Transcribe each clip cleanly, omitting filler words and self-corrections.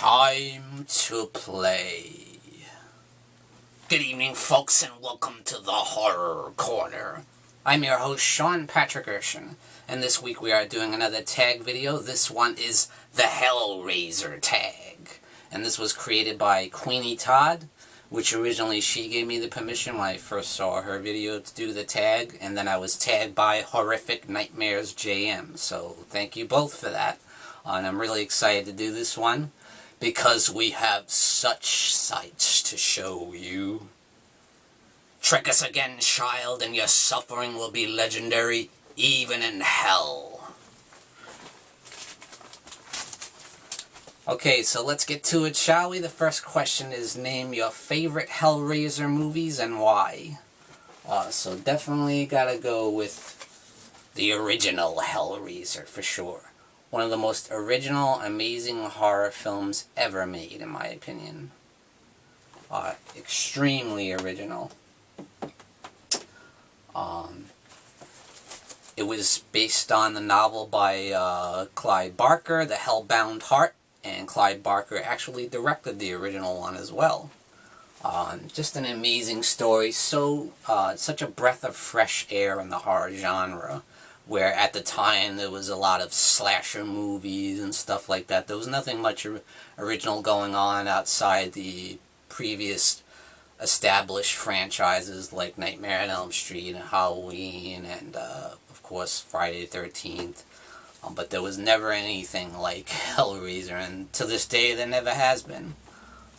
Time to play. Good evening, folks, and welcome to the Horror Corner. I'm your host, Sean Patrick Erschen, and this week we are doing another tag video. This one is the Hellraiser tag, and this was created by Kweeny Todd, which originally she gave me the permission when I first saw her video to do the tag, and then I was tagged by Horrific Nightmares JM, so thank you both for that. And I'm really excited to do this one, because we have such sights to show you. Trick us again, child, and your suffering will be legendary, even in hell. Okay, so let's get to it, shall we? The first question is, name your favorite Hellraiser movies and why. So definitely gotta go with the original Hellraiser, for sure. One of the most original, amazing horror films ever made, in my opinion. Extremely original. It was based on the novel by Clive Barker, The Hellbound Heart, and Clive Barker actually directed the original one as well. Just an amazing story, such a breath of fresh air in the horror genre. Where at the time there was a lot of slasher movies and stuff like that. There was nothing much original going on outside the previous established franchises like Nightmare on Elm Street and Halloween and, of course, Friday the 13th. But there was never anything like Hellraiser, and to this day there never has been.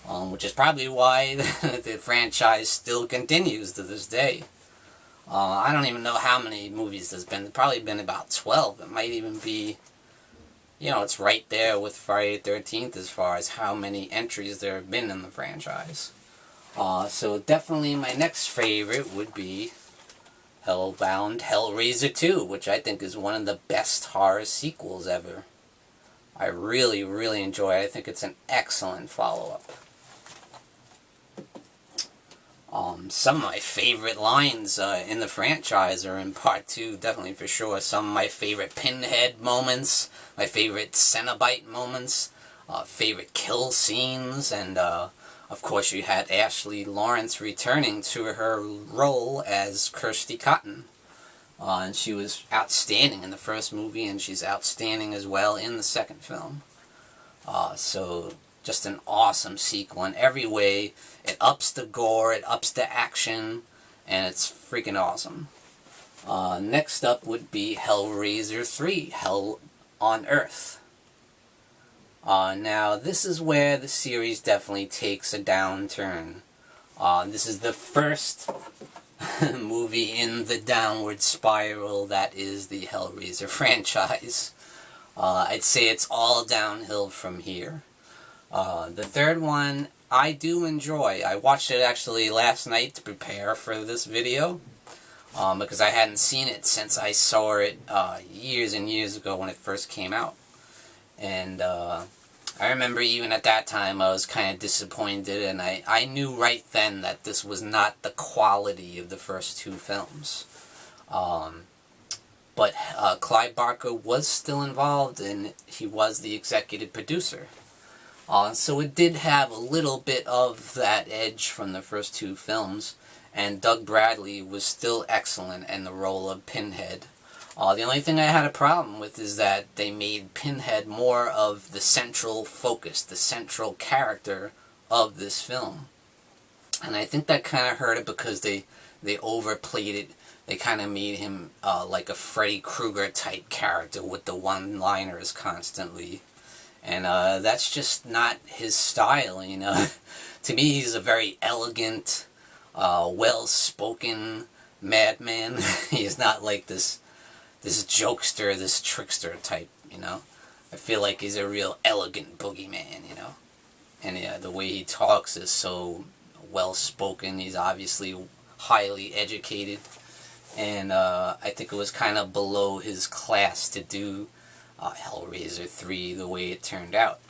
Which is probably why the franchise still continues to this day. I don't even know how many movies there's been. There's probably been about 12. It might even be, it's right there with Friday the 13th as far as how many entries there have been in the franchise. So definitely my next favorite would be Hellbound Hellraiser 2, which I think is one of the best horror sequels ever. I really, really enjoy it. I think it's an excellent follow-up. Some of my favorite lines in the franchise are in Part 2, definitely for sure. Some of my favorite Pinhead moments, my favorite Cenobite moments, favorite kill scenes, and of course you had Ashley Lawrence returning to her role as Kirsty Cotton. And she was outstanding in the first movie, and she's outstanding as well in the second film. So just an awesome sequel in every way. It ups the gore, it ups the action, and it's freaking awesome. Next up would be Hellraiser 3, Hell on Earth. Now, this is where the series definitely takes a downturn. This is the first movie in the downward spiral that is the Hellraiser franchise. I'd say it's all downhill from here. The third one, I do enjoy. I watched it actually last night to prepare for this video, because I hadn't seen it since I saw it years and years ago when it first came out. And I remember even at that time I was kind of disappointed, and I knew right then that this was not the quality of the first two films. But Clive Barker was still involved, and he was the executive producer. So it did have a little bit of that edge from the first two films, and Doug Bradley was still excellent in the role of Pinhead. The only thing I had a problem with is that they made Pinhead more of the central focus, the central character of this film. And I think that kind of hurt it because they overplayed it. They kind of made him like a Freddy Krueger type character with the one-liners constantly. And that's just not his style, To me, he's a very elegant, well-spoken madman. He's not like this jokester, this trickster type, I feel like he's a real elegant boogeyman, And the way he talks is so well-spoken. He's obviously highly educated. And I think it was kind of below his class to do Hellraiser 3 the way it turned out.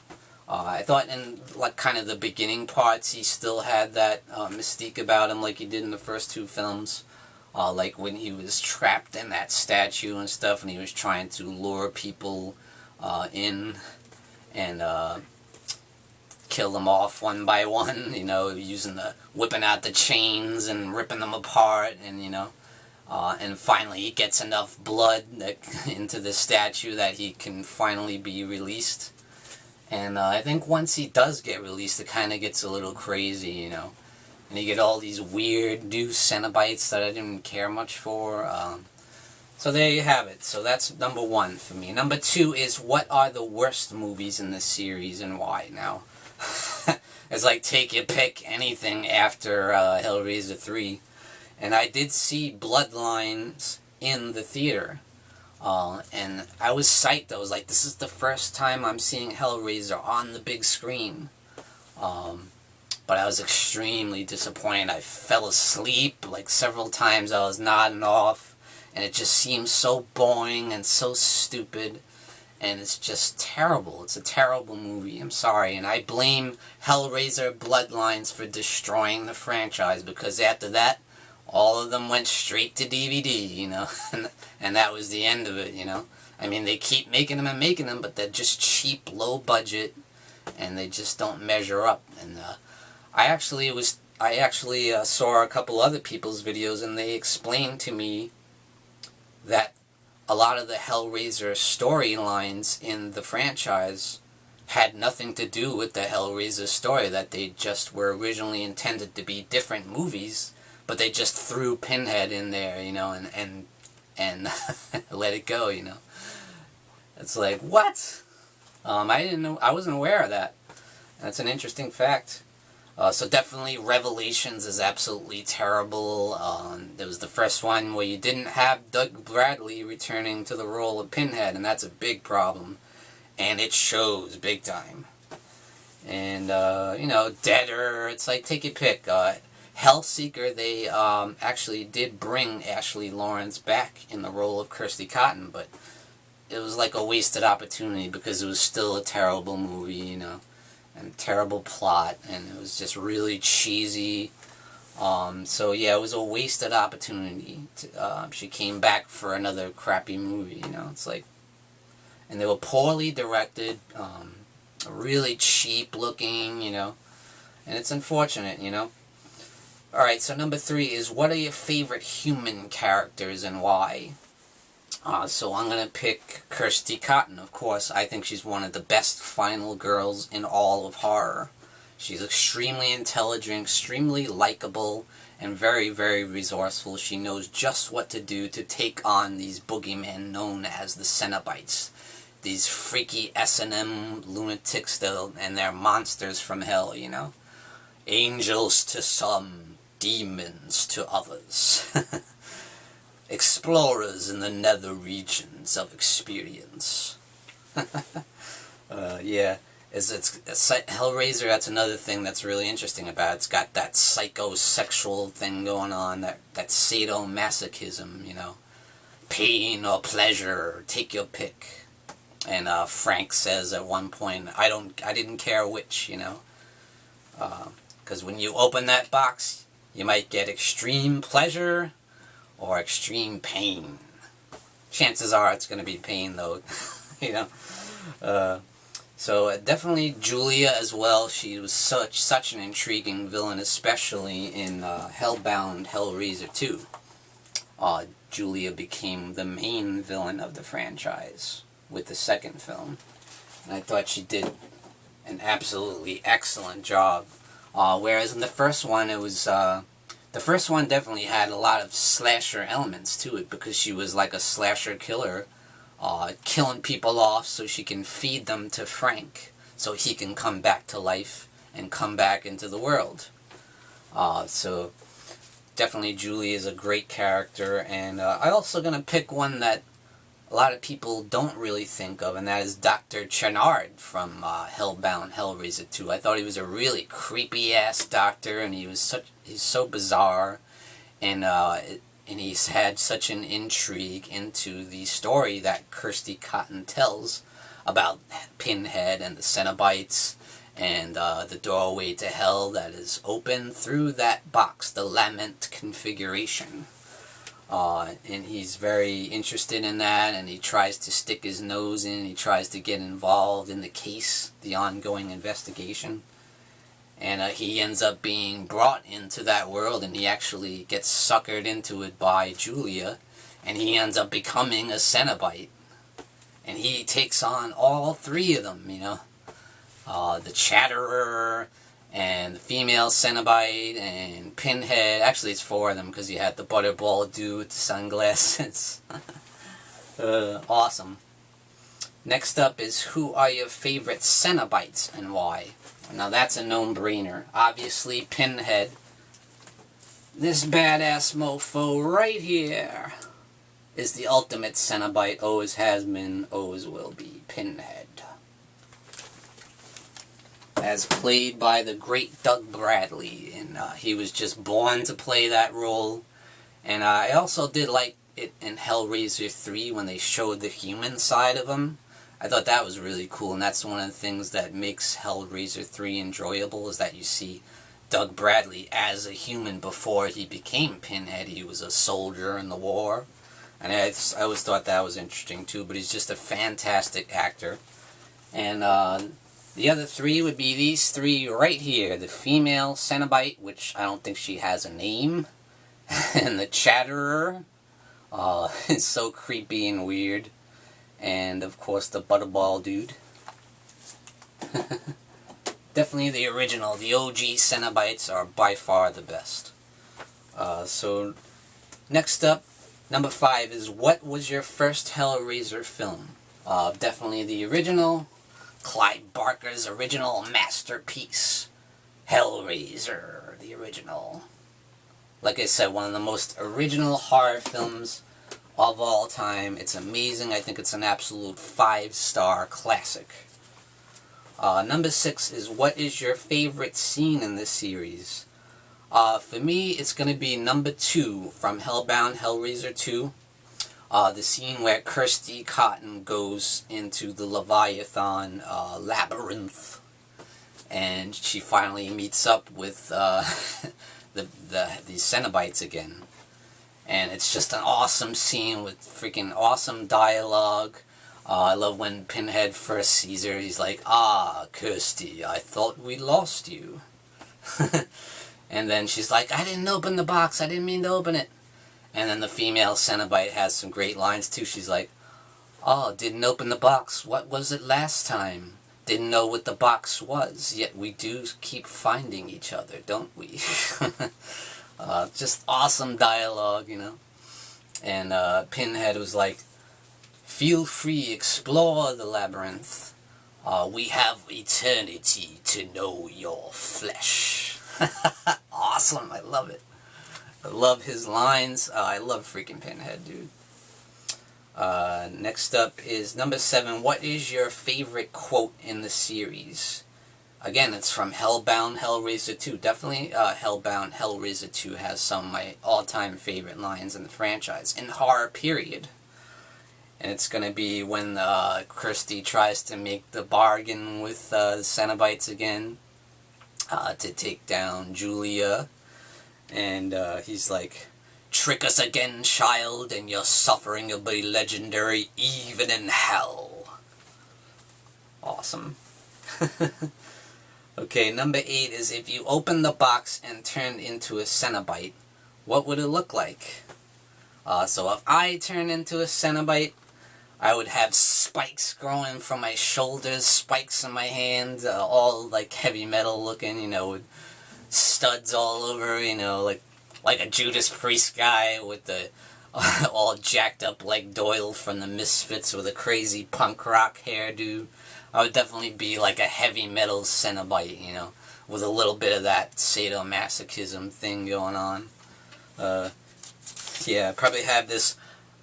I thought in kind of the beginning parts he still had that mystique about him like he did in the first two films. Like when he was trapped in that statue and stuff, and he was trying to lure people in and kill them off one by one, you know, whipping out the chains and ripping them apart, and, you know, and finally he gets enough blood into the statue that he can finally be released. And I think once he does get released, it kind of gets a little crazy, you know. And you get all these weird new Cenobites that I didn't care much for. So there you have it. So that's number 1 for me. Number 2 is, what are the worst movies in this series and why? Now, it's like, take your pick, anything after Hellraiser 3. And I did see Bloodlines in the theater. And I was psyched. I was like, this is the first time I'm seeing Hellraiser on the big screen. But I was extremely disappointed. I fell asleep, like, several times. I was nodding off. And it just seems so boring and so stupid. And it's just terrible. It's a terrible movie. I'm sorry. And I blame Hellraiser Bloodlines for destroying the franchise. Because after that, all of them went straight to DVD, you know. And that was the end of it, you know. I mean, they keep making them and making them, but they're just cheap, low budget. And they just don't measure up. And I actually saw a couple other people's videos, and they explained to me that a lot of the Hellraiser storylines in the franchise had nothing to do with the Hellraiser story, that they just were originally intended to be different movies, but they just threw Pinhead in there, you know, and let it go, you know. It's like, what? I didn't know, I wasn't aware of that. That's an interesting fact. So definitely Revelations is absolutely terrible. There was the first one where you didn't have Doug Bradley returning to the role of Pinhead, and that's a big problem. And it shows big time. And, you know, Deader, it's like, take your pick. Hellseeker, they actually did bring Ashley Lawrence back in the role of Kirsty Cotton, but it was like a wasted opportunity because it was still a terrible movie, you know. And terrible plot, and it was just really cheesy. So yeah, it was a wasted opportunity. She came back for another crappy movie, you know. It's like, and they were poorly directed, really cheap looking, you know. And it's unfortunate, you know. Alright, so number 3 is, what are your favorite human characters and why? So I'm going to pick Kirsty Cotton, of course. I think she's one of the best final girls in all of horror. She's extremely intelligent, extremely likable, and very, very resourceful. She knows just what to do to take on these boogeymen known as the Cenobites. These freaky S&M lunatics, and they're monsters from hell, you know. Angels to some, demons to others. Explorers in the nether regions of experience. Yeah, it's Hellraiser. That's another thing that's really interesting about it. It's got that psychosexual thing going on, that sadomasochism, you know, pain or pleasure, take your pick. And Frank says at one point, I didn't care which, you know, because when you open that box, you might get extreme pleasure or extreme pain. Chances are it's going to be pain, though, you know. So definitely Julia as well. She was such an intriguing villain, especially in Hellbound Hellraiser 2. Julia became the main villain of the franchise with the second film. And I thought she did an absolutely excellent job. Whereas in the first one, it was... the first one definitely had a lot of slasher elements to it, because she was like a slasher killer, killing people off so she can feed them to Frank, so he can come back to life and come back into the world. So definitely Julie is a great character, and I'm also going to pick one that a lot of people don't really think of, and that is Dr. Channard from Hellbound Hellraiser 2. I thought he was a really creepy-ass doctor, and he's so bizarre, and he's had such an intrigue into the story that Kirsty Cotton tells about Pinhead and the Cenobites, and the doorway to hell that is open through that box, the Lament configuration. And he's very interested in that, and he tries to stick his nose in, he tries to get involved in the case, the ongoing investigation. And he ends up being brought into that world, and he actually gets suckered into it by Julia, and he ends up becoming a Cenobite. And he takes on all three of them, you know. The Chatterer, and the female Cenobite, and Pinhead. Actually, it's four of them, because you had the Butterball dude with the sunglasses. Awesome. Next up is, who are your favorite Cenobites, and why? Now that's a no-brainer. Obviously, Pinhead. This badass mofo right here is the ultimate Cenobite. Always has been, always will be. Pinhead. As played by the great Doug Bradley. And he was just born to play that role. And I also did like it in Hellraiser 3 when they showed the human side of him. I thought that was really cool, and that's one of the things that makes Hellraiser 3 enjoyable, is that you see Doug Bradley as a human before he became Pinhead. He was a soldier in the war, and I always thought that was interesting too, but he's just a fantastic actor. And the other three would be these three right here. The female Cenobite, which I don't think she has a name, and the Chatterer. It's so creepy and weird. And, of course, the Butterball dude. Definitely the original. The OG Cenobites are by far the best. So, next up, number 5 is, what was your first Hellraiser film? Definitely the original. Clive Barker's original masterpiece. Hellraiser, the original. Like I said, one of the most original horror films of all time. It's amazing. I think it's an absolute 5-star classic. Number 6 is, what is your favorite scene in this series? For me, it's going to be number 2 from Hellbound Hellraiser 2. The scene where Kirsty Cotton goes into the Leviathan labyrinth, and she finally meets up with the Cenobites again. And it's just an awesome scene with freaking awesome dialogue. I love when Pinhead first sees her. He's like, "Ah, Kirsty, I thought we lost you." And then she's like, "I didn't open the box. I didn't mean to open it." And then the female Cenobite has some great lines too. She's like, "Oh, didn't open the box. What was it last time? Didn't know what the box was. Yet we do keep finding each other, don't we?" Just awesome dialogue, you know. And Pinhead was like, "Feel free, explore the labyrinth. We have eternity to know your flesh." Awesome, I love it. I love his lines. I love freaking Pinhead, dude. Next up is number 7. What is your favorite quote in the series? Again, it's from Hellbound Hellraiser 2. Definitely Hellbound Hellraiser 2 has some of my all-time favorite lines in the franchise. In horror, period. And it's going to be when Kirsty tries to make the bargain with the Cenobites again to take down Julia. And he's like, "Trick us again, child, and your suffering will be legendary even in hell." Awesome. Okay, number 8 is, if you open the box and turned into a Cenobite, what would it look like? So if I turn into a Cenobite, I would have spikes growing from my shoulders, spikes in my hands, all like heavy metal looking, you know, with studs all over, you know, like a Judas Priest guy with the all jacked up like Doyle from the Misfits with a crazy punk rock hairdo. I would definitely be like a heavy metal Cenobite, you know, with a little bit of that sadomasochism thing going on. Yeah, probably have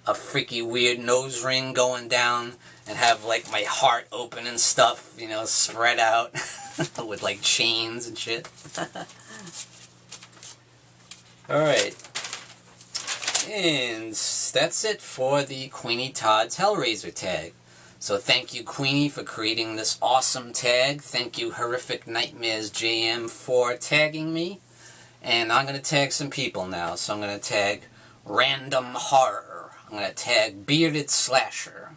a freaky weird nose ring going down, and have like my heart open and stuff, you know, spread out with like chains and shit. Alright. And that's it for the Kweeny Todd's Hellraiser tag. So thank you, Kweeny, for creating this awesome tag. Thank you, Horrific Nightmares JM, for tagging me. And I'm going to tag some people now. So I'm going to tag Random Horror. I'm going to tag Bearded Slasher.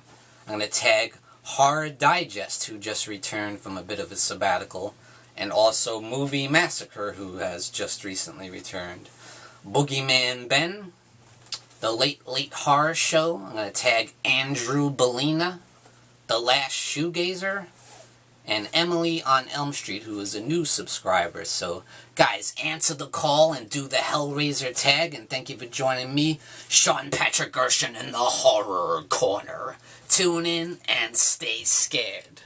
I'm going to tag Horrordigest, who just returned from a bit of a sabbatical. and also Movie Massacre, who has just recently returned. Boogeyman Ben, The Late Late Horror Show. I'm going to tag ANDREWBALLINA, The Last Shoegazer, and Emily on Elm Street, who is a new subscriber. So, guys, answer the call and do the Hellraiser tag, and thank you for joining me, Sean Patrick Erschen, in the Horror Corner. Tune in and stay scared.